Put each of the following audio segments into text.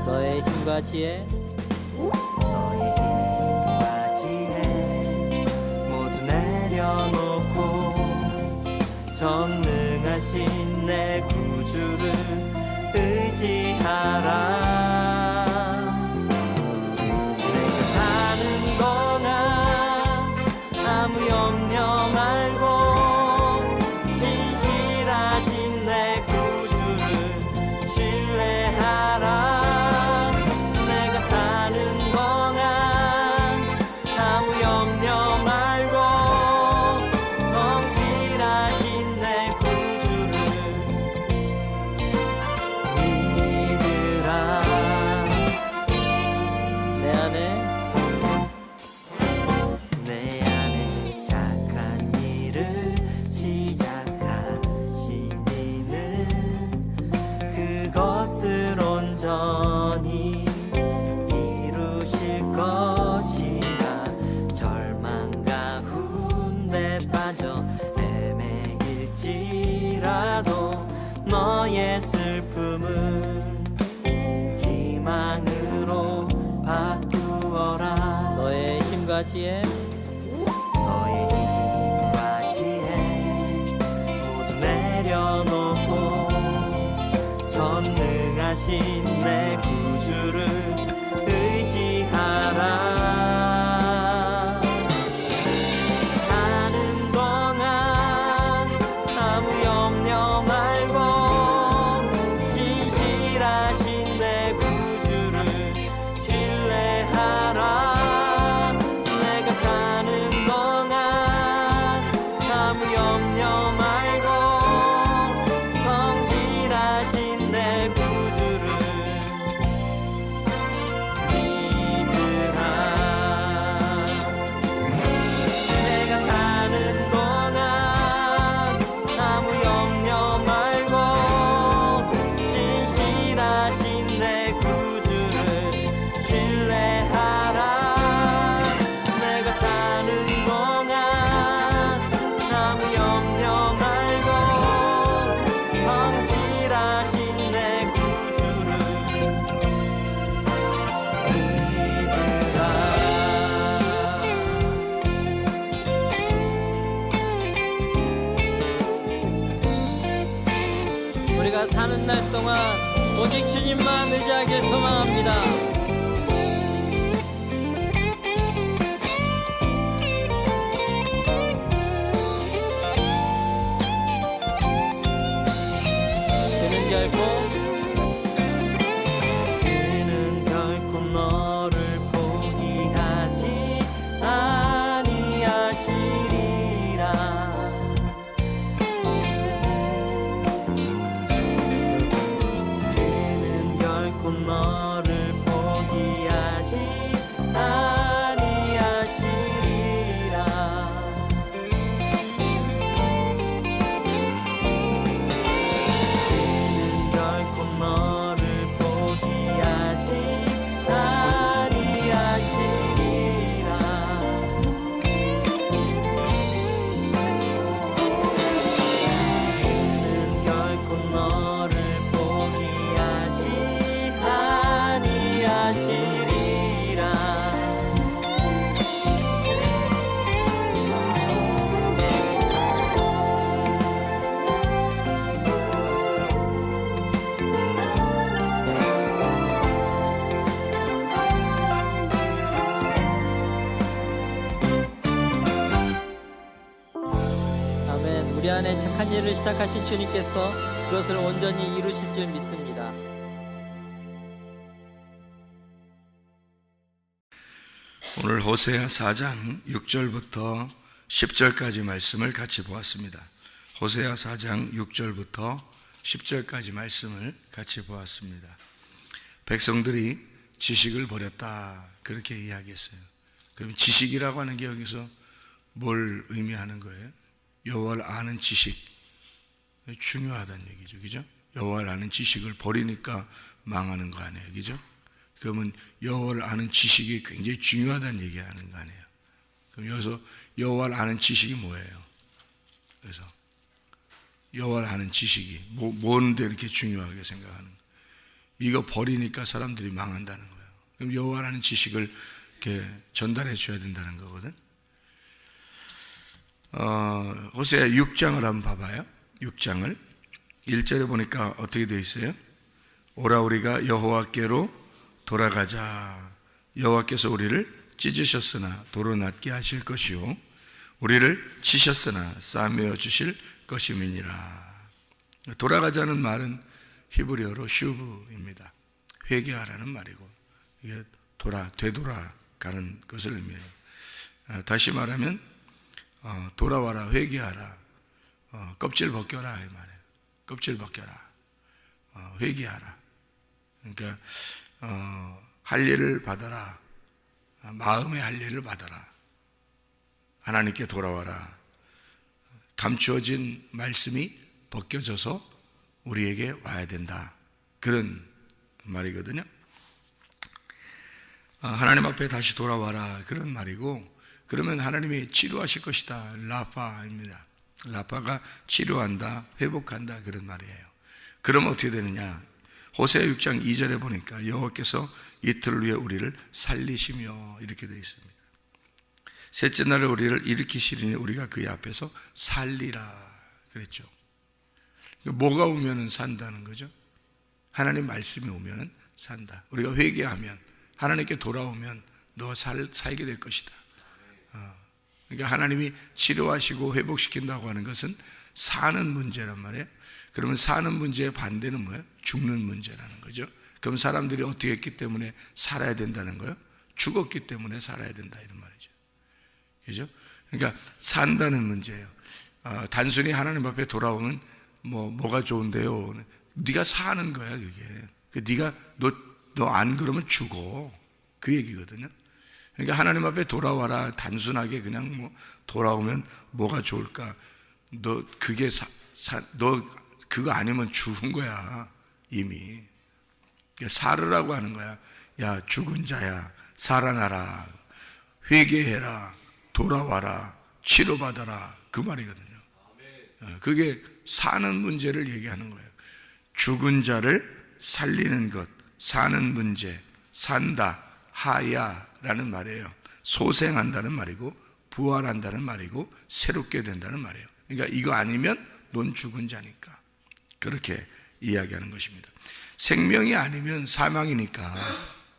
너의 힘과 지혜 너의 힘과 지혜 모두 내려놓고 전능하신 내 구주를 의지하라. 내가 사는 동안 아무 염려 말고 진실하신 내 구주를 신뢰하라. 온전히 이루실 것이라. 절망 가운데 빠져 헤매일지라도 너의 슬픔을 희망으로 바꾸어라. 너의 힘과 지혜 너의 힘과 지혜 모두 내려놓고 전능하신 내 구주를 의지하라. 사는 동안 아무 염려 말고 진실하신 내 구주를 신뢰하라. 내가 사는 동안 아무 염려 말고 성실하신 내 구주를 믿으라. 내가 사는 동안 아무 염려 말고 진실하신 내 구주를 신뢰하라. 내가 사는 동안 아무 염려 말고 성실하신 내 구주를 믿으라. 우리가 사는 날 동안 오직 주님만 의지하길 소망합니다. 그는 결코 너를 포기하지 아니하시리라. 그는 결코 너를 포기하지 아니하시리라. 그는 결코 너를 포기하지 아니하시리라. 그는 결코 너를 포기하지 아니하시리라. 아멘. 우리 안에 착한 일을 시작하신 주님께서 그것을 온전히 이루실 줄 믿습니다. 오늘 호세아 4장 6절부터 10절까지 말씀을 같이 보았습니다. 호세아 4장 6절부터 10절까지 말씀을 같이 보았습니다. 백성들이 지식을 버렸다 그렇게 이야기했어요. 그럼 지식이라고 하는 게 여기서 뭘 의미하는 거예요? 여호와를 아는 지식, 중요하다는 얘기죠, 그죠? 여호와를 아는 지식을 버리니까 망하는 거 아니에요, 그죠? 그러면 여호와를 아는 지식이 굉장히 중요하다는 얘기하는 거 아니에요? 그럼 여기서 여호와를 아는 지식이 뭐예요? 그래서 여호와를 아는 지식이 뭔데 이렇게 중요하게 생각하는 거예요? 이거 버리니까 사람들이 망한다는 거예요. 그럼 여호와라는 지식을 이렇게 전달해 줘야 된다는 거거든. 호세아 6장을 한번 봐봐요. 6장을 1절에 보니까 어떻게 되어 있어요? 오라 우리가 여호와께로 돌아가자. 여호와께서 우리를 찢으셨으나 도로 낫게 하실 것이요 우리를 치셨으나 싸매어 주실 것임이니라. 돌아가자는 말은 히브리어로 슈브입니다. 회개하라는 말이고 이게 되돌아가는 것을 의미해요. 다시 말하면 돌아와라, 회개하라, 껍질 벗겨라 이 말이에요. 껍질 벗겨라, 회개하라. 그러니까 할례를 받아라, 마음의 할례를 받아라, 하나님께 돌아와라. 감추어진 말씀이 벗겨져서 우리에게 와야 된다, 그런 말이거든요. 하나님 앞에 다시 돌아와라, 그런 말이고, 그러면 하나님이 치료하실 것이다, 라파입니다. 라파가 치료한다, 회복한다, 그런 말이에요. 그럼 어떻게 되느냐? 호세아 6장 2절에 보니까 여호와께서 이틀 후에 우리를 살리시며 이렇게 되어 있습니다. 셋째 날에 우리를 일으키시리니 우리가 그의 앞에서 살리라 그랬죠. 뭐가 오면은 산다는 거죠? 하나님 말씀이 오면은 산다. 우리가 회개하면, 하나님께 돌아오면 너 살게 될 것이다. 그러니까 하나님이 치료하시고 회복시킨다고 하는 것은 사는 문제란 말이에요. 그러면 사는 문제의 반대는 뭐예요? 죽는 문제라는 거죠. 그럼 사람들이 어떻게 했기 때문에 살아야 된다는 거예요? 죽었기 때문에 살아야 된다, 이런 말이죠. 그죠? 그러니까 산다는 문제예요. 단순히 하나님 앞에 돌아오면 뭐가 좋은데요? 네가 사는 거야, 그게. 네가 너 안 그러면 죽어, 그 얘기거든요. 그러니까 하나님 앞에 돌아와라, 단순하게 그냥 돌아오면 뭐가 좋을까? 너 그거 아니면 죽은 거야, 이미. 살으라고 하는 거야. 야, 죽은 자야, 살아나라, 회개해라, 돌아와라, 치료받아라, 그 말이거든요. 그게 사는 문제를 얘기하는 거예요. 죽은 자를 살리는 것, 사는 문제, 산다, 하야라는 말이에요. 소생한다는 말이고, 부활한다는 말이고, 새롭게 된다는 말이에요. 그러니까 이거 아니면 넌 죽은 자니까, 그렇게 이야기하는 것입니다. 생명이 아니면 사망이니까,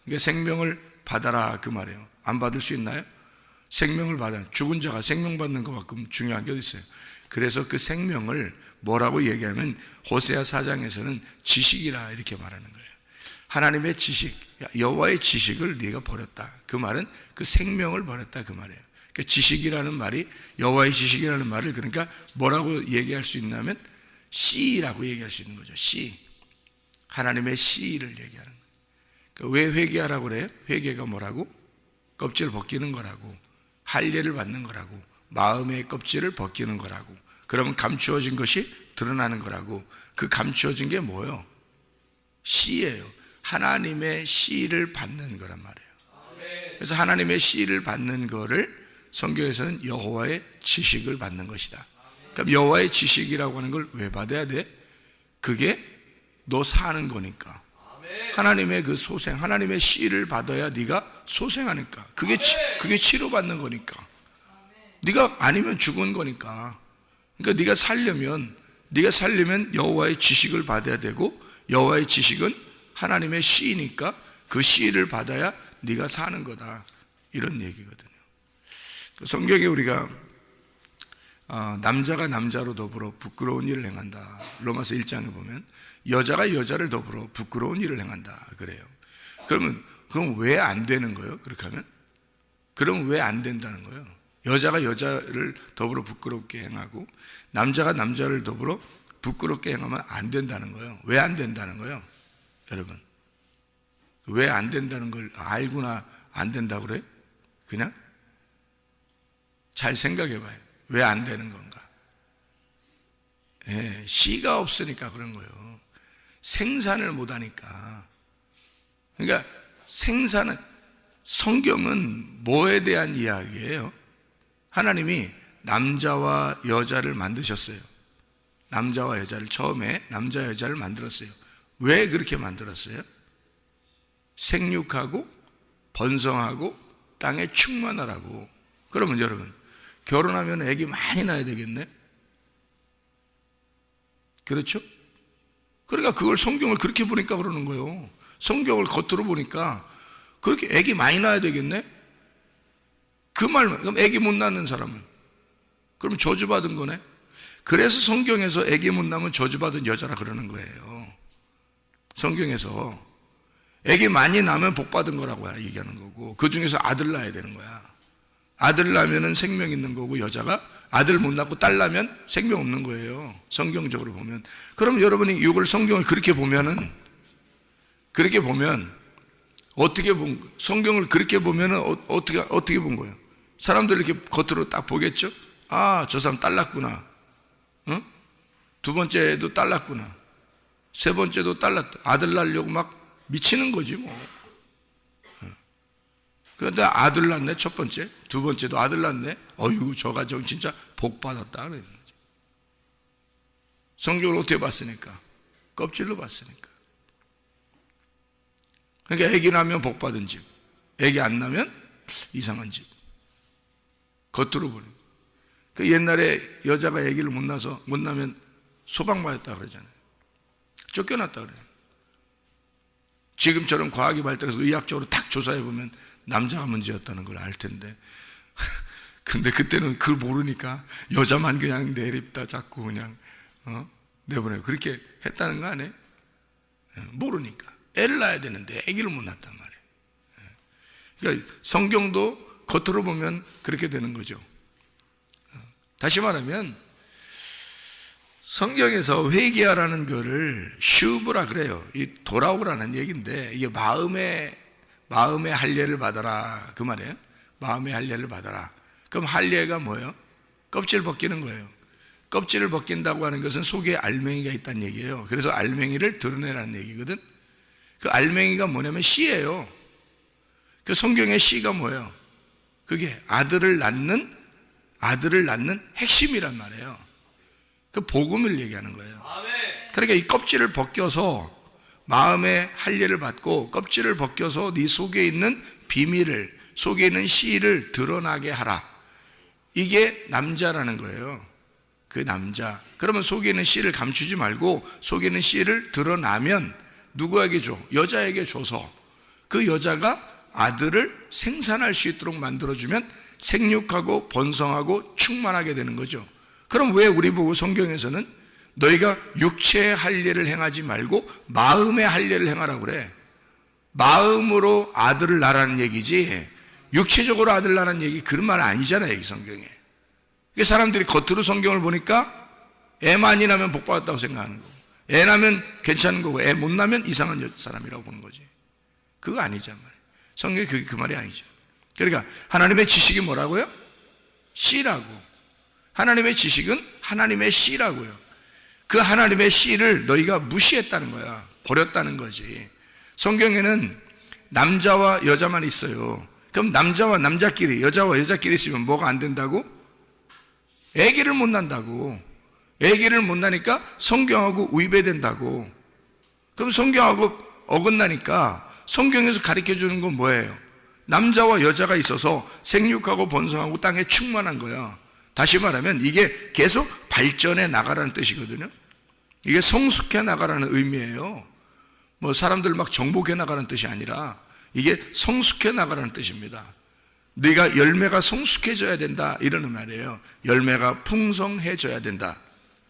그러니까 생명을 받아라, 그 말이에요. 안 받을 수 있나요? 생명을 받아. 죽은 자가 생명 받는 것만큼 중요한 게 어디 있어요? 그래서 그 생명을 뭐라고 얘기하면 호세아 4장에서는 지식이라 이렇게 말하는 거예요. 하나님의 지식, 여호와의 지식을 네가 버렸다. 그 말은 그 생명을 버렸다, 그 말이에요. 그 지식이라는 말이, 여호와의 지식이라는 말을 그러니까 뭐라고 얘기할 수 있냐면 씨라고 얘기할 수 있는 거죠. 씨, 하나님의 씨를 얘기하는 거예요. 그러니까 왜 회개하라고 그래요? 회개가 뭐라고? 껍질 벗기는 거라고, 할례를 받는 거라고, 마음의 껍질을 벗기는 거라고. 그러면 감추어진 것이 드러나는 거라고. 그 감추어진 게 뭐예요? 씨예요. 하나님의 씨를 받는 거란 말이에요. 그래서 하나님의 씨를 받는 거를 성경에서는 여호와의 지식을 받는 것이다. 그럼 여호와의 지식이라고 하는 걸 왜 받아야 돼? 그게 너 사는 거니까. 하나님의 그 소생, 하나님의 씨를 받아야 네가 소생하니까. 그게 치료받는 거니까. 네가 아니면 죽은 거니까. 그러니까 네가 살려면 여호와의 지식을 받아야 되고, 여호와의 지식은 하나님의 씨니까 그 씨를 받아야 네가 사는 거다, 이런 얘기거든요. 성경에 우리가 남자가 남자로 더불어 부끄러운 일을 행한다, 로마서 1장에 보면 여자가 여자를 더불어 부끄러운 일을 행한다 그래요. 그럼 왜 안 되는 거예요? 그렇게 하면? 그럼 왜 안 된다는 거예요? 여자가 여자를 더불어 부끄럽게 행하고 남자가 남자를 더불어 부끄럽게 행하면 안 된다는 거예요. 왜 안 된다는 거예요? 여러분, 왜 안 된다는 걸 알고나 안 된다고 그래요? 그냥 잘 생각해 봐요. 왜 안 되는 건가? 씨가 없으니까 그런 거예요. 생산을 못 하니까. 그러니까 성경은 뭐에 대한 이야기예요? 하나님이 남자와 여자를 만드셨어요. 남자와 여자를, 처음에 남자 여자를 만들었어요. 왜 그렇게 만들었어요? 생육하고 번성하고 땅에 충만하라고. 그러면 여러분, 결혼하면 애기 많이 낳아야 되겠네? 그렇죠? 그러니까 그걸 성경을 그렇게 보니까 그러는 거예요. 성경을 겉으로 보니까 그렇게 애기 많이 낳아야 되겠네? 그 말만. 그럼 애기 못 낳는 사람은? 그럼 저주받은 거네? 그래서 성경에서 애기 못 낳으면 저주받은 여자라 그러는 거예요. 성경에서 애기 많이 낳으면 복받은 거라고 얘기하는 거고, 그 중에서 아들 낳아야 되는 거야. 아들 낳으면 생명 있는 거고, 여자가 아들 못 낳고 딸 낳으면 생명 없는 거예요. 성경적으로 보면. 그럼 여러분이 이걸 성경을 그렇게 보면 어떻게 본, 성경을 그렇게 보면 어떻게 본 거예요? 사람들 이렇게 겉으로 딱 보겠죠? 아, 저 사람 딸 낳구나. 어? 두 번째도 딸 낳구나. 세 번째도 딸 낳다. 아들 낳으려고 막 미치는 거지 뭐. 그런데 아들 낳네, 첫 번째. 두 번째도 아들 낳네. 어휴, 저 가정 진짜 복 받았다. 그러는 거죠. 성경을 어떻게 봤으니까? 껍질로 봤으니까. 그러니까 애기 낳으면 복 받은 집, 애기 안 낳으면 이상한 집. 겉으로 보니. 그 옛날에 여자가 애기를 못 낳으면 소방받았다 그러잖아요. 쫓겨났다 그래요. 지금처럼 과학이 발달해서 의학적으로 딱 조사해 보면 남자가 문제였다는 걸 알 텐데, 근데 그때는 그걸 모르니까 여자만 그냥 내립다 자꾸 그냥 내보내고 그렇게 했다는 거 아니에요? 모르니까. 애를 낳아야 되는데 애기를 못 낳았단 말이에요. 그러니까 성경도 겉으로 보면 그렇게 되는 거죠. 다시 말하면 성경에서 회개하라는 거를 슈브라 그래요. 이 돌아오라는 얘기인데, 이게 마음의 할례를 받아라 그 말이에요. 마음의 할례를 받아라. 그럼 할례가 뭐예요? 껍질 벗기는 거예요. 껍질을 벗긴다고 하는 것은 속에 알맹이가 있다는 얘기예요. 그래서 알맹이를 드러내라는 얘기거든. 그 알맹이가 뭐냐면 씨예요. 그 성경의 씨가 뭐예요? 그게 아들을 낳는 핵심이란 말이에요. 그 복음을 얘기하는 거예요. 그러니까 이 껍질을 벗겨서 마음의 할례를 받고, 껍질을 벗겨서 네 속에 있는 비밀을, 속에 있는 씨를 드러나게 하라. 이게 남자라는 거예요. 그 남자. 그러면 속에 있는 씨를 감추지 말고 속에 있는 씨를 드러나면 누구에게 줘? 여자에게 줘서 그 여자가 아들을 생산할 수 있도록 만들어주면 생육하고 번성하고 충만하게 되는 거죠. 그럼 왜 우리 보고 성경에서는 너희가 육체의 할례를 행하지 말고 마음의 할례를 행하라고 그래? 마음으로 아들을 낳으라는 얘기지 육체적으로 아들 낳으라는 얘기 그런 말 아니잖아요, 이 성경에. 그러니까 사람들이 겉으로 성경을 보니까 애 많이 낳으면 복 받았다고 생각하는 거고, 애 낳으면 괜찮은 거고, 애 못 낳으면 이상한 사람이라고 보는 거지. 그거 아니잖아. 성경에 그 말이 아니죠. 그러니까 하나님의 지식이 뭐라고요? 씨라고. 하나님의 지식은 하나님의 씨라고요. 그 하나님의 씨를 너희가 무시했다는 거야. 버렸다는 거지. 성경에는 남자와 여자만 있어요. 그럼 남자와 남자끼리, 여자와 여자끼리 있으면 뭐가 안 된다고? 아기를 못 낳는다고. 아기를 못 낳으니까 성경하고 위배된다고. 그럼 성경하고 어긋나니까 성경에서 가르쳐 주는 건 뭐예요? 남자와 여자가 있어서 생육하고 번성하고 땅에 충만한 거야. 다시 말하면 이게 계속 발전해 나가라는 뜻이거든요. 이게 성숙해 나가라는 의미예요. 뭐 사람들 막 정복해 나가라는 뜻이 아니라 이게 성숙해 나가라는 뜻입니다. 네가 열매가 성숙해져야 된다 이러는 말이에요. 열매가 풍성해져야 된다.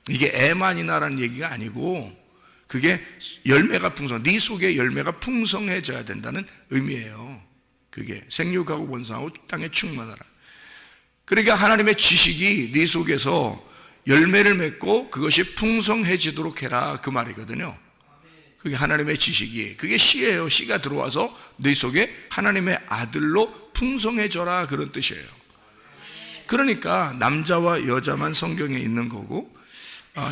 이게 애만이 나라는 얘기가 아니고 그게 열매가 네 속에 열매가 풍성해져야 된다는 의미예요. 그게 생육하고 번성하고 땅에 충만하라. 그러니까 하나님의 지식이 네 속에서 열매를 맺고 그것이 풍성해지도록 해라 그 말이거든요. 그게 하나님의 지식이, 그게 씨예요. 씨가 들어와서 네 속에 하나님의 아들로 풍성해져라 그런 뜻이에요. 그러니까 남자와 여자만 성경에 있는 거고,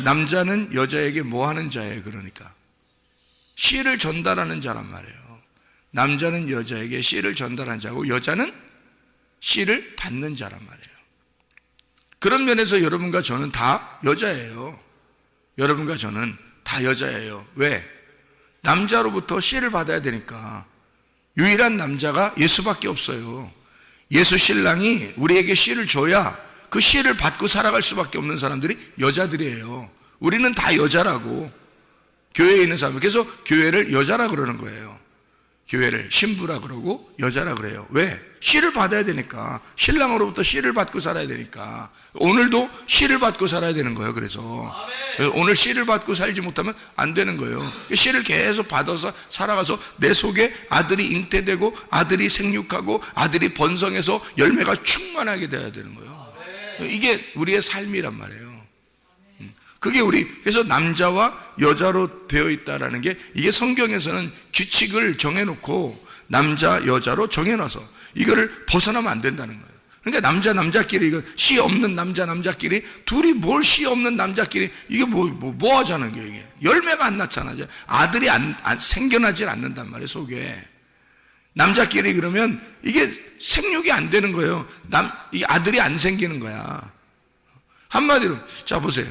남자는 여자에게 뭐 하는 자예요? 그러니까 씨를 전달하는 자란 말이에요. 남자는 여자에게 씨를 전달하는 자고 여자는 씨를 받는 자란 말이에요. 그런 면에서 여러분과 저는 다 여자예요. 여러분과 저는 다 여자예요. 왜? 남자로부터 씨를 받아야 되니까 유일한 남자가 예수밖에 없어요. 예수 신랑이 우리에게 씨를 줘야 그 씨를 받고 살아갈 수밖에 없는 사람들이 여자들이에요. 우리는 다 여자라고, 교회에 있는 사람들. 그래서 교회를 여자라 그러는 거예요. 교회를 신부라 그러고 여자라 그래요. 왜? 씨를 받아야 되니까. 신랑으로부터 씨를 받고 살아야 되니까. 오늘도 씨를 받고 살아야 되는 거예요. 그래서 오늘 씨를 받고 살지 못하면 안 되는 거예요. 씨를 계속 받아서 살아가서 내 속에 아들이 잉태되고 아들이 생육하고 아들이 번성해서 열매가 충만하게 돼야 되는 거예요. 이게 우리의 삶이란 말이에요. 그게 그래서 남자와 여자로 되어 있다라는 게, 이게 성경에서는 규칙을 정해놓고 남자 여자로 정해놔서 이거를 벗어나면 안 된다는 거예요. 그러니까 남자끼리, 이거 씨 없는 남자끼리 둘이 뭘 씨 없는 남자끼리 이게 뭐 하자는 게, 이게 열매가 안 낳잖아. 아들이 안 생겨나질 않는단 말이에요. 속에 남자끼리 그러면 이게 생육이 안 되는 거예요. 이 아들이 안 생기는 거야. 한마디로 자 보세요.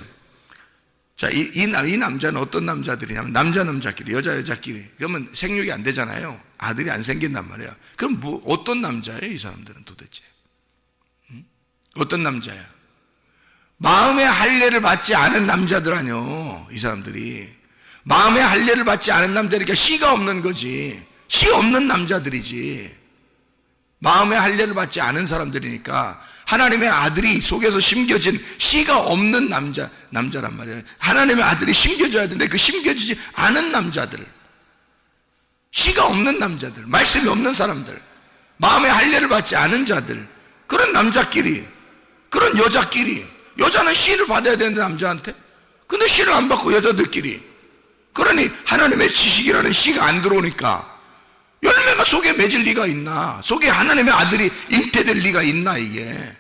자, 이 남자는 어떤 남자들이냐면 남자끼리, 여자끼리. 그러면 생육이 안 되잖아요. 아들이 안 생긴단 말이야. 그럼 어떤 남자예요, 이 사람들은 도대체? 어떤 남자야? 마음의 할례를 받지 않은 남자들 아니요, 이 사람들이. 마음의 할례를 받지 않은 남자니까 씨가 없는 거지. 씨 없는 남자들이지. 마음의 할례를 받지 않은 사람들이니까 하나님의 아들이 속에서 심겨진 씨가 없는 남자란 말이에요. 하나님의 아들이 심겨져야 되는데 그 심겨지지 않은 남자들, 씨가 없는 남자들, 말씀이 없는 사람들, 마음의 할례를 받지 않은 자들, 그런 남자끼리, 그런 여자끼리. 여자는 씨를 받아야 되는데 남자한테, 근데 씨를 안 받고 여자들끼리, 그러니 하나님의 지식이라는 씨가 안 들어오니까 열매가 속에 맺을 리가 있나? 속에 하나님의 아들이 잉태될 리가 있나 이게?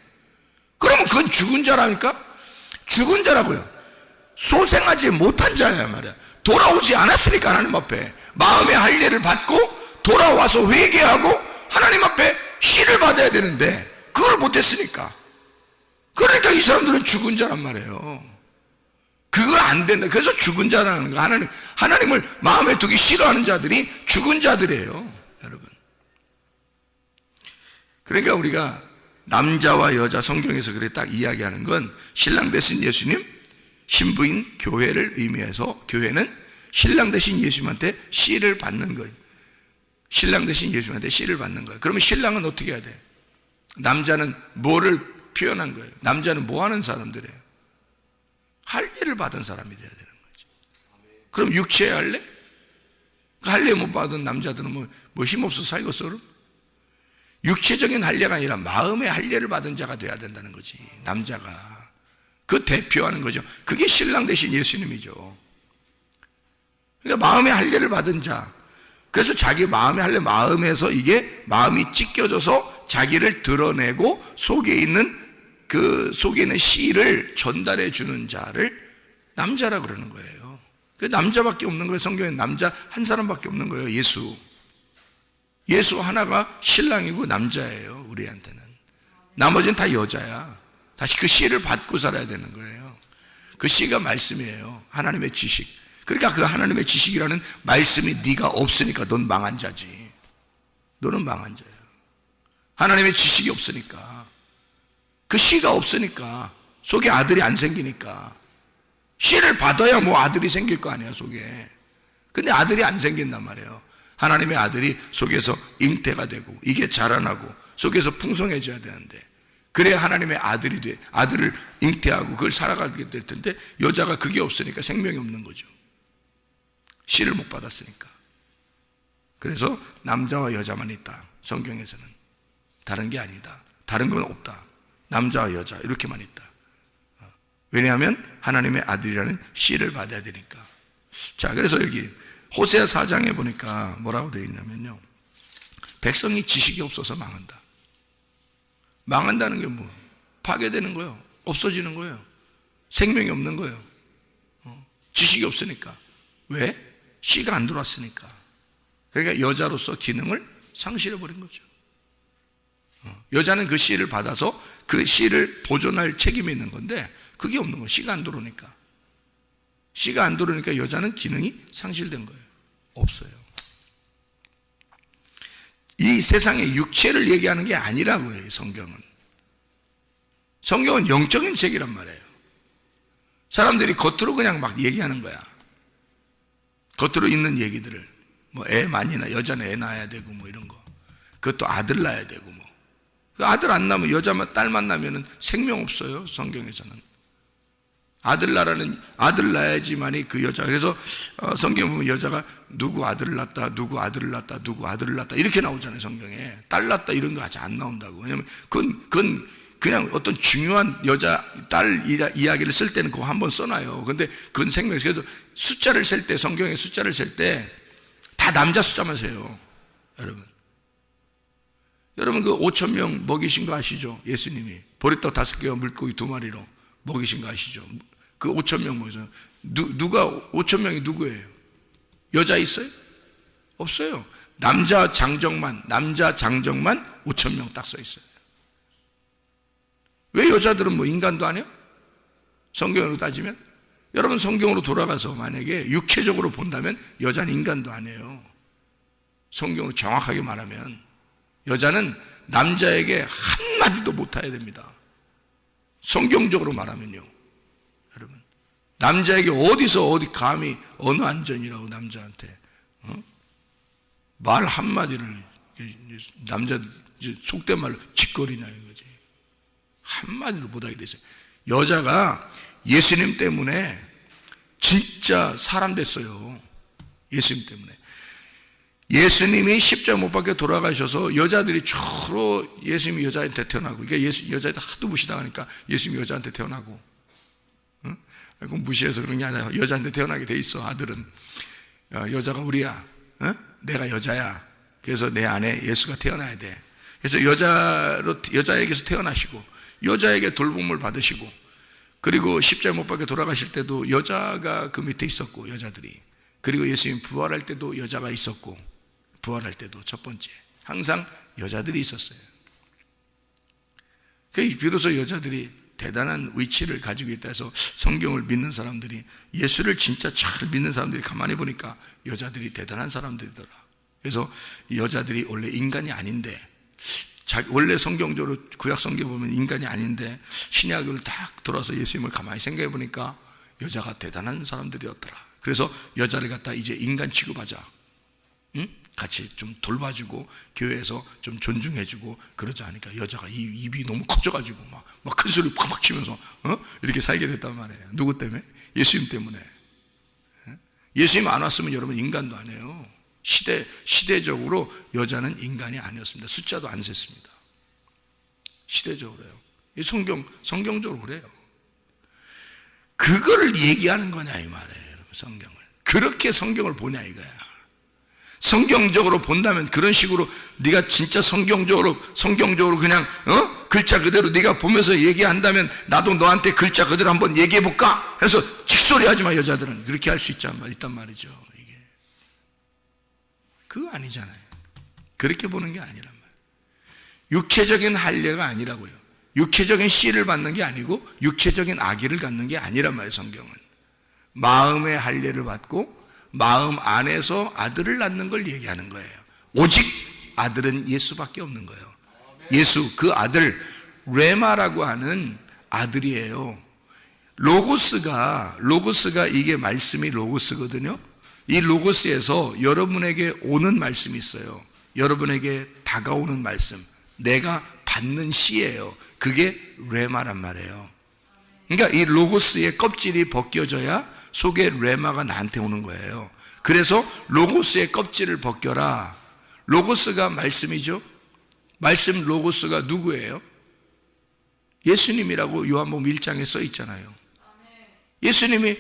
그러면 그건 죽은 자라니까? 죽은 자라고요. 소생하지 못한 자야 말이야. 돌아오지 않았으니까 하나님 앞에 마음의 할례를 받고 돌아와서 회개하고 하나님 앞에 씨를 받아야 되는데 그걸 못했으니까. 그러니까 이 사람들은 죽은 자란 말이에요. 그걸 안 된다. 그래서 죽은 자라는 거. 하나님을 마음에 두기 싫어하는 자들이 죽은 자들이에요, 여러분. 그러니까 우리가 남자와 여자, 성경에서 그래 딱 이야기하는 건 신랑 대신 예수님, 신부인 교회를 의미해서 교회는 신랑 대신 예수님한테 씨를 받는 거예요. 신랑 대신 예수님한테 씨를 받는 거예요. 그러면 신랑은 어떻게 해야 돼? 남자는 뭐를 표현한 거예요? 남자는 뭐 하는 사람들이에요? 할례를 받은 사람이 돼야 되는 거지. 그럼 육체의 할례? 할례 못 받은 남자들은 뭐 힘없어 살겠어 그럼? 육체적인 할례가 아니라 마음의 할례를 받은 자가 돼야 된다는 거지. 남자가 그 대표하는 거죠. 그게 신랑 대신 예수님이죠. 그러니까 마음의 할례를 받은 자. 그래서 자기 마음의 할례, 마음에서 이게 마음이 찢겨져서 자기를 드러내고 속에 있는 씨를 전달해 주는 자를 남자라 그러는 거예요. 그 남자밖에 없는 거예요. 성경에 남자 한 사람밖에 없는 거예요. 예수 하나가 신랑이고 남자예요. 우리한테는. 나머지는 다 여자야. 다시 그 씨를 받고 살아야 되는 거예요. 그 씨가 말씀이에요. 하나님의 지식. 그러니까 그 하나님의 지식이라는 말씀이 네가 없으니까 넌 망한 자지. 너는 망한 자야. 하나님의 지식이 없으니까. 그 씨가 없으니까, 속에 아들이 안 생기니까. 씨를 받아야 뭐 아들이 생길 거 아니야, 속에. 근데 아들이 안 생긴단 말이에요. 하나님의 아들이 속에서 잉태가 되고 이게 자라나고 속에서 풍성해져야 되는데, 그래야 하나님의 아들이 돼. 아들을 잉태하고 그걸 살아가게 될 텐데 여자가 그게 없으니까 생명이 없는 거죠. 씨를 못 받았으니까. 그래서 남자와 여자만 있다, 성경에서는. 다른 게 아니다. 다른 건 없다. 남자와 여자 이렇게만 있다. 왜냐하면 하나님의 아들이라는 씨를 받아야 되니까. 자, 그래서 여기 호세아 4장에 보니까 뭐라고 되어 있냐면요, 백성이 지식이 없어서 망한다. 망한다는 게 뭐? 파괴되는 거예요. 없어지는 거예요. 생명이 없는 거예요. 지식이 없으니까. 왜? 씨가 안 들어왔으니까. 그러니까 여자로서 기능을 상실해버린 거죠. 여자는 그 씨를 받아서 그 씨를 보존할 책임이 있는 건데 그게 없는 거예요. 씨가 안 들어오니까. 씨가 안 들어오니까 여자는 기능이 상실된 거예요. 없어요. 이 세상의 육체를 얘기하는 게 아니라고요. 성경은. 성경은 영적인 책이란 말이에요. 사람들이 겉으로 그냥 막 얘기하는 거야. 겉으로 있는 얘기들을 뭐 애 많이 나, 여자는 애 낳아야 되고 뭐 이런 거. 그것도 아들 낳아야 되고 뭐. 아들 안 낳으면 여자만 딸만 낳으면 생명 없어요. 성경에서는. 아들 낳아야지만이 그 여자. 그래서 성경 보면 여자가 누구 아들을 낳았다, 누구 아들을 낳았다, 누구 아들을 낳았다 이렇게 나오잖아요. 성경에. 딸 낳았다 이런 거 아직 안 나온다고. 왜냐면 그건 그냥 어떤 중요한 여자, 딸 이야기를 쓸 때는 그거 한번 써놔요. 근데 그건 생명이에요. 그래서 숫자를 셀 때, 성경에 숫자를 셀 때 다 남자 숫자만 세요. 여러분 그 5,000명 먹이신 거 아시죠? 예수님이 보리떡 5개와 물고기 2마리로 먹이신 거 아시죠? 그 5,000명 먹이죠. 누가 5,000명이 누구예요? 여자 있어요? 없어요. 남자 장정만 5,000명 딱 써 있어요. 왜 여자들은 뭐 인간도 아니야? 성경으로 따지면? 여러분 성경으로 돌아가서 만약에 육체적으로 본다면 여자는 인간도 아니에요. 성경으로 정확하게 말하면 여자는 남자에게 한마디도 못해야 됩니다. 성경적으로 말하면요. 여러분 남자에게 어디 감히 어느 안전이라고 남자한테 말 한마디를 남자들 속된 말로 짓거리냐 이거지. 한마디도 못하게 됐어요. 여자가 예수님 때문에 진짜 사람 됐어요. 예수님 때문에. 예수님이 십자가 못 박혀 돌아가셔서 여자들이 주로 예수님이 여자한테 태어나고, 그러니까 여자한테 하도 무시당하니까 예수님이 여자한테 태어나고, 응? 그건 무시해서 그런 게 아니라 여자한테 태어나게 돼 있어. 아들은 여자가 우리야, 응? 내가 여자야. 그래서 내 안에 예수가 태어나야 돼. 그래서 여자에게서 태어나시고 여자에게 돌봄을 받으시고, 그리고 십자가 못 박혀 돌아가실 때도 여자가 그 밑에 있었고, 여자들이. 그리고 예수님 부활할 때도 여자가 있었고, 부활할 때도 첫 번째 항상 여자들이 있었어요. 비로소 여자들이 대단한 위치를 가지고 있다 해서 성경을 믿는 사람들이, 예수를 진짜 잘 믿는 사람들이 가만히 보니까 여자들이 대단한 사람들이더라. 그래서 여자들이 원래 인간이 아닌데, 원래 성경적으로 구약 성경 보면 인간이 아닌데 신약을 딱 돌아서 예수님을 가만히 생각해 보니까 여자가 대단한 사람들이었더라. 그래서 여자를 갖다 이제 인간 취급하자, 응? 같이 좀 돌봐주고 교회에서 좀 존중해주고 그러자 하니까 여자가 입이 너무 커져가지고 막 큰 소리 팍팍 치면서 이렇게 살게 됐단 말이에요. 누구 때문에? 예수님 때문에. 예수님 안 왔으면 여러분 인간도 아니에요. 시대적으로 여자는 인간이 아니었습니다. 숫자도 안 셌습니다. 시대적으로요. 이 성경적으로 그래요. 그걸 얘기하는 거냐 이 말이에요. 여러분, 성경을 그렇게 성경을 보냐 이거야. 성경적으로 본다면 그런 식으로 네가 진짜 성경적으로 그냥 글자 그대로 네가 보면서 얘기한다면 나도 너한테 글자 그대로 한번 얘기해 볼까? 해서 직소리하지 마. 여자들은 그렇게 할 수 있단 말이죠. 이게 그거 아니잖아요. 그렇게 보는 게 아니란 말이에요. 육체적인 할례가 아니라고요. 육체적인 씨를 받는 게 아니고 육체적인 아기를 갖는 게 아니란 말이에요. 성경은 마음의 할례를 받고 마음 안에서 아들을 낳는 걸 얘기하는 거예요. 오직 아들은 예수밖에 없는 거예요. 예수, 그 아들 레마라고 하는 아들이에요. 로고스가 이게 말씀이 로고스거든요. 이 로고스에서 여러분에게 오는 말씀이 있어요. 여러분에게 다가오는 말씀, 내가 받는 씨예요. 그게 레마란 말이에요. 그러니까 이 로고스의 껍질이 벗겨져야 속에 레마가 나한테 오는 거예요. 그래서 로고스의 껍질을 벗겨라. 로고스가 말씀이죠. 말씀 로고스가 누구예요? 예수님이라고 요한복음 1장에 써 있잖아요. 예수님이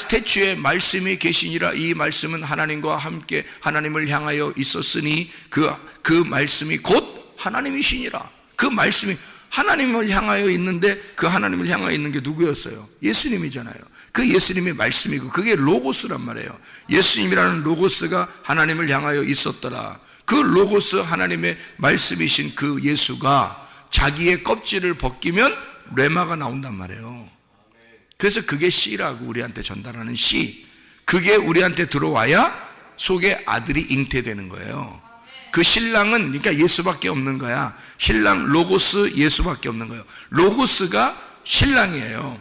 태초에 말씀이 계시니라. 이 말씀은 하나님과 함께 하나님을 향하여 있었으니 그 말씀이 곧 하나님이시니라. 그 말씀이 하나님을 향하여 있는데 그 하나님을 향하여 있는 게 누구였어요? 예수님이잖아요. 그 예수님의 말씀이고 그게 로고스란 말이에요. 예수님이라는 로고스가 하나님을 향하여 있었더라. 그 로고스 하나님의 말씀이신 그 예수가 자기의 껍질을 벗기면 레마가 나온단 말이에요. 그래서 그게 씨라고 우리한테 전달하는 씨. 그게 우리한테 들어와야 속에 아들이 잉태되는 거예요. 그 신랑은 그러니까 예수밖에 없는 거야. 신랑 로고스 예수밖에 없는 거예요. 로고스가 신랑이에요.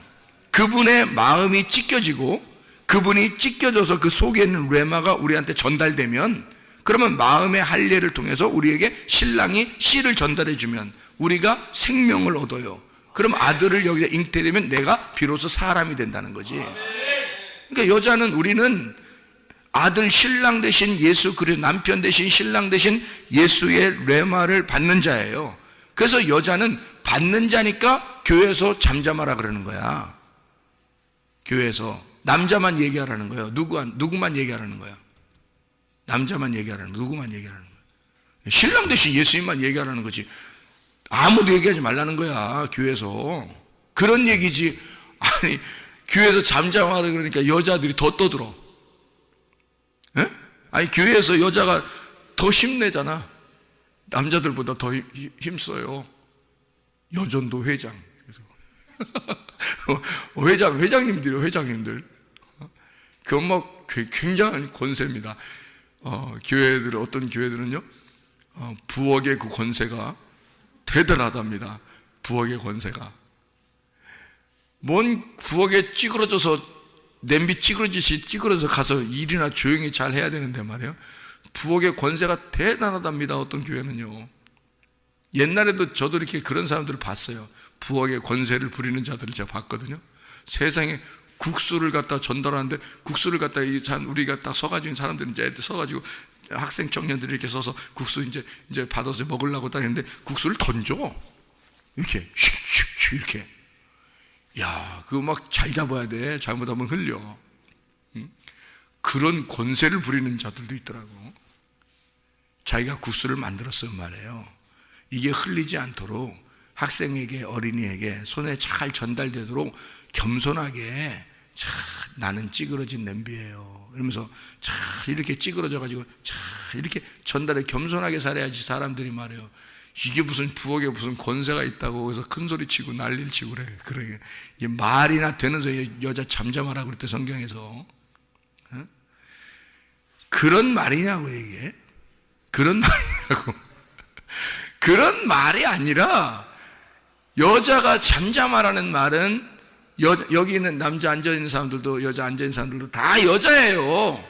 그분의 마음이 찢겨지고 그분이 찢겨져서 그 속에 있는 레마가 우리한테 전달되면, 그러면 마음의 할례를 통해서 우리에게 신랑이 씨를 전달해 주면 우리가 생명을 얻어요. 그럼 아들을 여기다 잉태되면 내가 비로소 사람이 된다는 거지. 그러니까 여자는, 우리는 아들 신랑 대신 예수, 그리고 남편 대신 신랑 대신 예수의 레마를 받는 자예요. 그래서 여자는 받는 자니까 교회에서 잠잠하라 그러는 거야. 교회에서 남자만 얘기하라는 거예요. 누구만 얘기하라는 거야. 남자만 얘기하라는 거야. 누구만 얘기하라는 거야. 신랑 대신 예수님만 얘기하라는 거지. 아무도 얘기하지 말라는 거야, 교회에서. 그런 얘기지. 아니, 교회에서 잠잠하라 그러니까 여자들이 더 떠들어. 에? 아니, 교회에서 여자가 더 힘내잖아. 남자들보다 더 힘써요. 여전도 회장. 회장님들. 그건 뭐 굉장한 권세입니다. 어떤 교회들은요, 부엌의 그 권세가 대단하답니다. 부엌의 권세가. 뭔 부엌에 찌그러져서, 냄비 찌그러져서 가서 일이나 조용히 잘 해야 되는데 말이에요. 부엌의 권세가 대단하답니다. 어떤 교회는요. 옛날에도 저도 이렇게 그런 사람들을 봤어요. 부엌의 권세를 부리는 자들을 제가 봤거든요. 세상에 국수를 갖다 전달하는데, 국수를 갖다 우리가 딱 서가지고 사람들이 이제 서가지고 학생 청년들이 이렇게 서서 국수 이제 받아서 먹으려고 딱 했는데 국수를 던져. 이렇게 슉슉슉 이렇게. 야, 그거 막 잘 잡아야 돼. 잘못하면 흘려. 그런 권세를 부리는 자들도 있더라고. 자기가 국수를 만들었으면 말이에요. 이게 흘리지 않도록 학생에게, 어린이에게 손에 잘 전달되도록 겸손하게, 자, 나는 찌그러진 냄비예요 이러면서 자, 이렇게 찌그러져가지고 자, 이렇게 전달해. 겸손하게 살아야지. 사람들이 말해요. 이게 무슨 부엌에 무슨 권세가 있다고 그래서 큰 소리 치고 난리를 치고 그래. 이게 말이나 되는 소리. 여자 잠잠하라고 그랬대, 성경에서. 어? 그런 말이냐고, 이게. 그런 말이냐고. 그런 말이 아니라, 여자가 잠잠하라는 말은, 여기 있는 남자 앉아있는 사람들도 여자 앉아있는 사람들도 다 여자예요.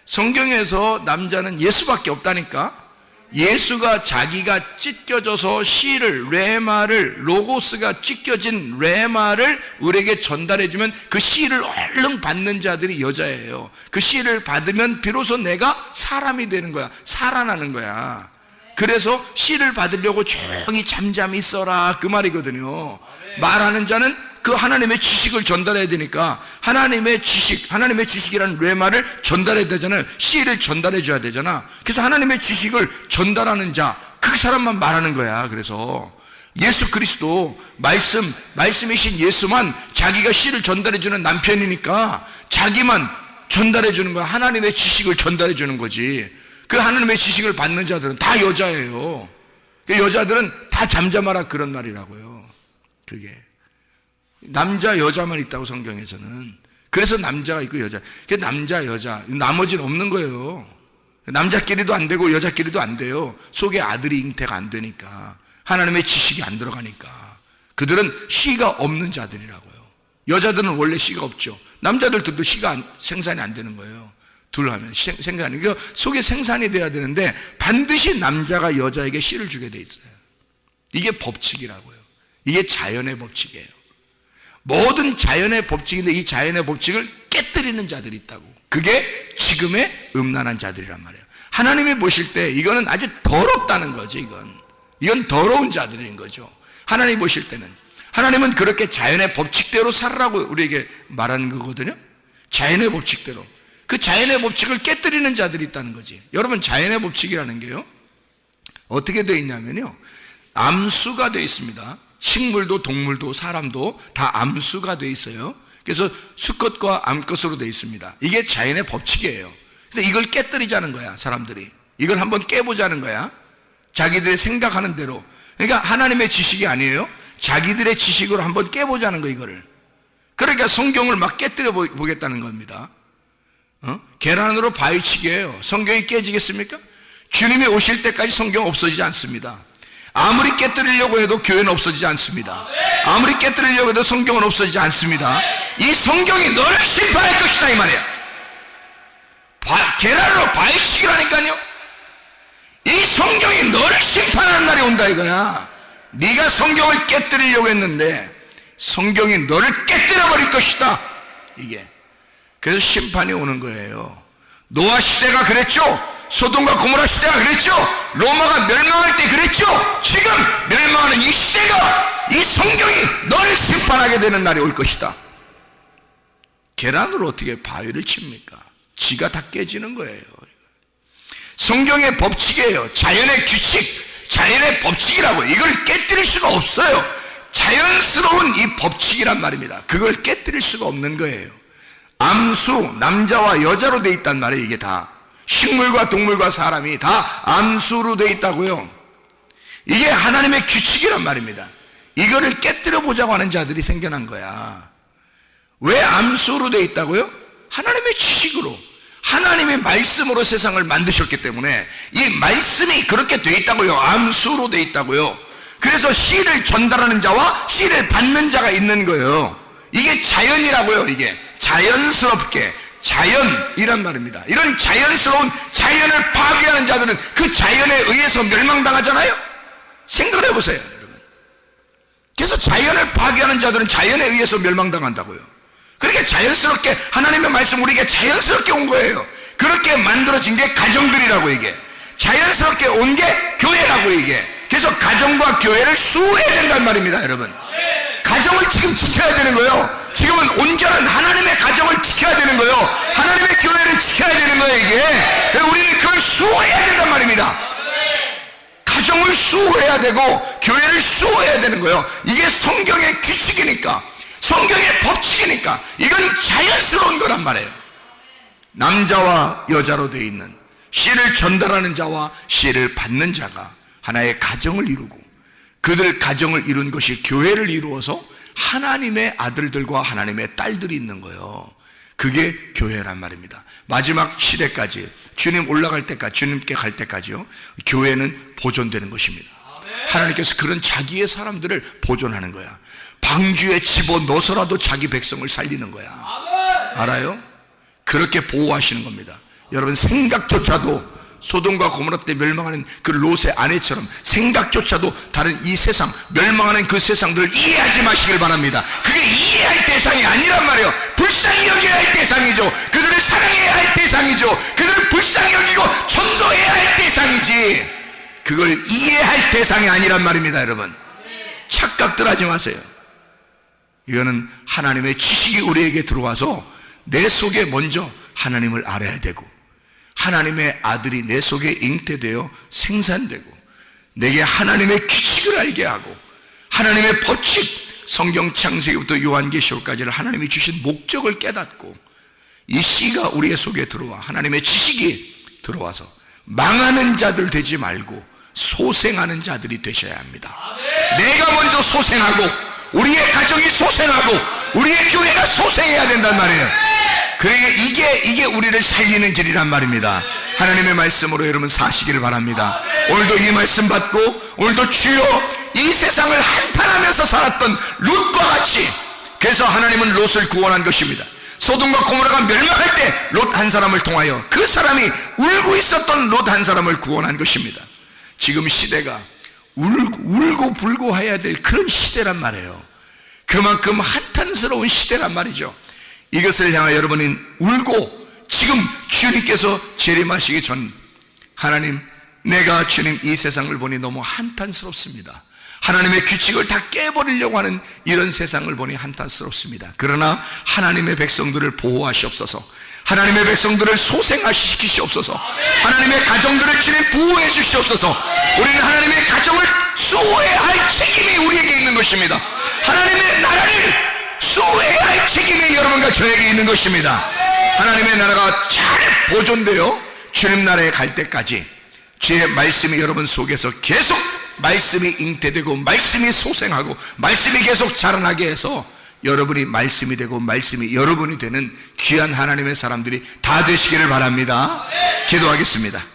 성경에서 남자는 예수밖에 없다니까. 예수가 자기가 찢겨져서 씨를, 레마를, 로고스가 찢겨진 레마를 우리에게 전달해주면 그 씨를 얼른 받는 자들이 여자예요. 그 씨를 받으면 비로소 내가 사람이 되는 거야. 살아나는 거야. 그래서 씨를 받으려고 조용히 잠잠히 있어라, 그 말이거든요. 말하는 자는 그 하나님의 지식을 전달해야 되니까, 하나님의 지식이라는 레마를 전달해야 되잖아요. 씨를 전달해 줘야 되잖아. 그래서 하나님의 지식을 전달하는 자, 그 사람만 말하는 거야. 그래서 예수 그리스도 말씀이신 예수만 자기가 씨를 전달해 주는 남편이니까 자기만 전달해 주는 거야. 하나님의 지식을 전달해 주는 거지. 그 하나님의 지식을 받는 자들은 다 여자예요. 그 여자들은 다 잠잠하라, 그런 말이라고요. 그게 남자 여자만 있다고, 성경에서는. 그래서 남자가 있고 여자. 그 남자 여자, 나머지는 없는 거예요. 남자끼리도 안 되고 여자끼리도 안 돼요. 속에 아들이 잉태가 안 되니까, 하나님의 지식이 안 들어가니까. 그들은 씨가 없는 자들이라고요. 여자들은 원래 씨가 없죠. 남자들도 씨가 생산이 안 되는 거예요. 둘 하면 생산이. 그 속에 생산이 돼야 되는데 반드시 남자가 여자에게 씨를 주게 돼 있어요. 이게 법칙이라고요. 이게 자연의 법칙이에요. 모든 자연의 법칙인데 이 자연의 법칙을 깨뜨리는 자들이 있다고. 그게 지금의 음란한 자들이란 말이에요. 하나님이 보실 때 이거는 아주 더럽다는 거죠. 이건 더러운 자들인 거죠. 하나님이 보실 때는. 하나님은 그렇게 자연의 법칙대로 살으라고 우리에게 말하는 거거든요. 자연의 법칙대로. 그 자연의 법칙을 깨뜨리는 자들이 있다는 거지. 여러분, 자연의 법칙이라는 게요, 어떻게 되어 있냐면요, 암수가 되어 있습니다. 식물도 동물도 사람도 다 암수가 되어 있어요. 그래서 수컷과 암컷으로 되어 있습니다. 이게 자연의 법칙이에요. 근데 이걸 깨뜨리자는 거야, 사람들이. 이걸 한번 깨보자는 거야. 자기들의 생각하는 대로. 그러니까 하나님의 지식이 아니에요. 자기들의 지식으로 한번 깨보자는 거, 이거를. 그러니까 성경을 막 깨뜨려 보겠다는 겁니다. 계란으로 바위치기예요. 성경이 깨지겠습니까? 주님이 오실 때까지 성경 없어지지 않습니다. 아무리 깨뜨리려고 해도 교회는 없어지지 않습니다. 아무리 깨뜨리려고 해도 성경은 없어지지 않습니다. 이 성경이 너를 심판할 것이다 이 말이야. 계란으로 바위치기라니까요. 이 성경이 너를 심판하는 날이 온다 이거야. 네가 성경을 깨뜨리려고 했는데 성경이 너를 깨뜨려 버릴 것이다 이게. 그래서 심판이 오는 거예요. 노아 시대가 그랬죠. 소돔과 고모라 시대가 그랬죠. 로마가 멸망할 때 그랬죠. 지금 멸망하는 이 시대가, 이 성경이 너를 심판하게 되는 날이 올 것이다. 계란으로 어떻게 바위를 칩니까? 지가 다 깨지는 거예요. 성경의 법칙이에요. 자연의 규칙, 자연의 법칙이라고. 이걸 깨뜨릴 수가 없어요. 자연스러운 이 법칙이란 말입니다. 그걸 깨뜨릴 수가 없는 거예요. 암수, 남자와 여자로 돼 있단 말이에요. 이게 다 식물과 동물과 사람이 다 암수로 돼 있다고요. 이게 하나님의 규칙이란 말입니다. 이거를 깨뜨려 보자고 하는 자들이 생겨난 거야. 왜 암수로 돼 있다고요? 하나님의 지식으로, 하나님의 말씀으로 세상을 만드셨기 때문에 이 말씀이 그렇게 돼 있다고요. 암수로 돼 있다고요. 그래서 씨를 전달하는 자와 씨를 받는 자가 있는 거예요. 이게 자연이라고요. 이게 자연스럽게, 자연이란 말입니다. 이런 자연스러운 자연을 파괴하는 자들은 그 자연에 의해서 멸망당하잖아요. 생각을 해보세요 여러분. 그래서 자연을 파괴하는 자들은 자연에 의해서 멸망당한다고요. 그렇게 자연스럽게 하나님의 말씀 우리에게 자연스럽게 온 거예요. 그렇게 만들어진 게 가정들이라고. 이게 자연스럽게 온 게 교회라고. 이게 그래서 가정과 교회를 수호해야 된단 말입니다 여러분. 가정을 지금 지켜야 되는 거예요. 지금은 온전한 하나님의 가정을 지켜야 되는 거예요. 하나님의 교회를 지켜야 되는 거예요. 이게 우리는 그걸 수호해야 된단 말입니다. 가정을 수호해야 되고 교회를 수호해야 되는 거예요. 이게 성경의 규칙이니까, 성경의 법칙이니까 이건 자연스러운 거란 말이에요. 남자와 여자로 되어 있는, 씨를 전달하는 자와 씨를 받는 자가 하나의 가정을 이루고, 그들 가정을 이룬 것이 교회를 이루어서 하나님의 아들들과 하나님의 딸들이 있는 거예요. 그게 교회란 말입니다. 마지막 시대까지, 주님 올라갈 때까지, 주님께 갈 때까지요, 교회는 보존되는 것입니다. 하나님께서 그런 자기의 사람들을 보존하는 거야. 방주에 집어넣어서라도 자기 백성을 살리는 거야. 알아요? 그렇게 보호하시는 겁니다. 여러분, 생각조차도 소돔과 고모라 때 멸망하는 그 롯의 아내처럼 생각조차도 다른 이 세상, 멸망하는 그 세상들을 이해하지 마시길 바랍니다. 그게 이해할 대상이 아니란 말이에요. 불쌍히 여겨야 할 대상이죠. 그들을 사랑해야 할 대상이죠. 그들을 불쌍히 여기고 전도해야 할 대상이지, 그걸 이해할 대상이 아니란 말입니다. 여러분, 착각들 하지 마세요. 이거는 하나님의 지식이 우리에게 들어와서 내 속에 먼저 하나님을 알아야 되고, 하나님의 아들이 내 속에 잉태되어 생산되고, 내게 하나님의 규칙을 알게 하고, 하나님의 법칙, 성경 창세기부터 요한계시록까지를 하나님이 주신 목적을 깨닫고, 이 씨가 우리의 속에 들어와 하나님의 지식이 들어와서 망하는 자들 되지 말고 소생하는 자들이 되셔야 합니다. 내가 먼저 소생하고, 우리의 가정이 소생하고, 우리의 교회가 소생해야 된단 말이에요. 그러니까 이게 우리를 살리는 길이란 말입니다. 하나님의 말씀으로 여러분 사시기를 바랍니다. 오늘도 이 말씀 받고, 오늘도 주여, 이 세상을 한탄하면서 살았던 롯과 같이, 그래서 하나님은 롯을 구원한 것입니다. 소돔과 고모라가 멸망할 때 롯 한 사람을 통하여 그 사람이 울고 있었던 롯 한 사람을 구원한 것입니다. 지금 시대가 울고 불고 해야 될 그런 시대란 말이에요. 그만큼 한탄스러운 시대란 말이죠. 이것을 향하여 여러분은 울고, 지금 주님께서 재림하시기 전, 하나님, 내가 주님 이 세상을 보니 너무 한탄스럽습니다. 하나님의 규칙을 다 깨버리려고 하는 이런 세상을 보니 한탄스럽습니다. 그러나 하나님의 백성들을 보호하시옵소서. 하나님의 백성들을 소생시키시옵소서. 하나님의 가정들을 주님 보호해 주시옵소서. 우리는 하나님의 가정을 수호해야 할 책임이 우리에게 있는 것입니다. 하나님의 나라를 수호해야 할 책임이 여러분과 저에게 있는 것입니다. 하나님의 나라가 잘 보존되어 주님 나라에 갈 때까지 주의 말씀이 여러분 속에서 계속, 말씀이 잉태되고 말씀이 소생하고 말씀이 계속 자라나게 해서 여러분이 말씀이 되고 말씀이 여러분이 되는 귀한 하나님의 사람들이 다 되시기를 바랍니다. 기도하겠습니다.